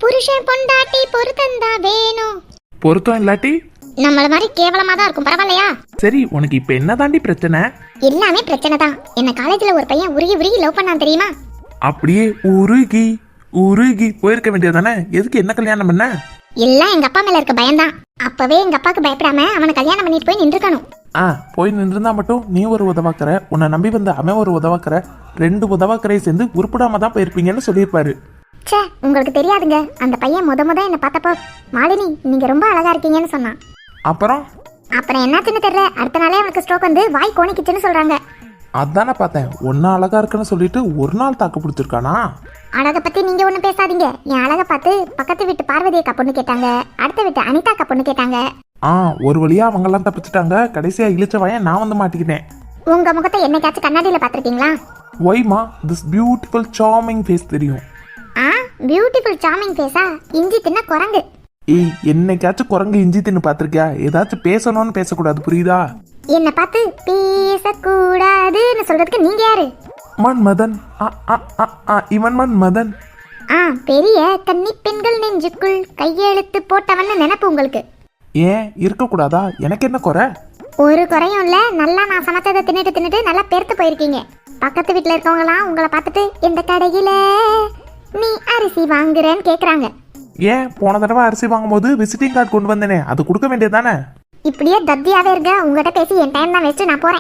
புருஷன் பொண்டாட்டி பொருத்தந்தா வேணும். பொருத்தம் இல்லாட்டி நம்மள மாதிரி கேவலமா தான் இருக்கும். பரவாயில்லையா? சரி, உனக்கு இப்ப என்ன தாண்டி பிரச்சனை? எல்லாமே பிரச்சனை தான். என்ன காலேஜ்ல ஒரு பையன் உருகி உருகி லவ் பண்ணான் தெரியுமா? அப்படியே உருகி உருகி போயிருக்க வேண்டியதானே? எதுக்கு என்ன கல்யாணம் பண்ண? எல்லாம் எங்க அப்பா மேல இருக்க பயம்தான். அப்பவே எங்க அப்பாக்கு பயப்படாம அவனை கல்யாணம் பண்ணிட்டு போய் நின்றுக்கணும். போய் நின்றுந்தா மட்டும் நீ ஒரு உதவாக்கற, உன்னை நம்பி வந்த அவன் ஒரு உதவாக்கற, 2 உதவாக்கரையை சேர்ந்து உருப்படாம தான் போயிருப்பீங்கன்னு சொல்லியிருப்பாரு. சே, உங்களுக்கு தெரியாதுங்க. அந்த பையன் முத என்ன பார்த்தப்போ மாலினி நீங்க ரொம்ப அழகா இருக்கீங்கன்னு சொன்னான். அப்புறம் என்னாச்சுன்னு தெரியல, அடுத்த நாளே அவனுக்கு ஸ்ட்ரோக் வந்து வாய் கோணிக்கிச்சுன்னு சொல்றாங்க. அதானே பார்த்தேன், ஒன்னும் அழகா இருக்குன்னு சொல்லிட்டு ஒரு நாள் தாக்கு பிடிச்சிருக்கானா? அழகை பத்தி நீங்க ஒன்றும் பேசாதீங்க. என் அழகை பார்த்து பக்கத்து வீட்டு பார்வதி அக்கா பொண்ணு கேட்டாங்க, அடுத்த வீட்டு அனிதா அக்கா பொண்ணு கேட்டாங்க. ஒரு வழியா அவங்கெல்லாம் தப்பிச்சுட்டாங்க. கடைசியா இழிச்ச வாயன் நான் வந்து மாட்டிக்கிட்டேன். உங்க முகத்தை என்னைக்காச்சும் கண்ணாடியில பாத்திருக்கீங்களா? ஒய்மா திஸ் பியூட்டிஃபுல் சார்மிங் ஃபேஸ் தெரியும். பியூட்டிஃபுல் சார்மிங் ஃபேஸா? இஞ்சி தின்ன குரங்கு. என்னைக்காச்சும் குரங்கு இஞ்சி தின்னு பாத்திருக்கியா? ஏதாச்சும் பேசணும்னு பேசக்கூடாது, புரியுதா? என்ன பார்த்து பேசக்கூடாதுன்னு சொல்றதுக்கு நீங்க யாரு? மன்மதன். இவன் மன்மதன். பெரிய கன்னி பெண்கள் நெஞ்சுக்குள் கையெழுத்து போட்டவன்னு நினைப்பு உங்களுக்கு. ஏன் இருக்கக்கூடாதா? எனக்கு என்ன குறை? ஒரு குறையும் இல்ல. நல்லா நான் சமைச்சதை தின்னுட்டு நல்லா பெருத்து போயிருக்கீங்க. பக்கத்து வீட்டுல இருக்கவங்களாம் உங்களை பார்த்துட்டு இந்த கடையில நீ அரிசி வாங்குறேன்னு கேக்குறாங்க. ஏன் போன தடவை அரிசி வாங்கும்போது விசிட்டிங் கார்டு கொண்டு வந்தேனே, அது கொடுக்க வேண்டியதானே? இப்படியே தத்தியாவே இருக்க. உங்ககிட்ட பேசி என் டைம் தான் வேஸ்ட். நான் போறேன்.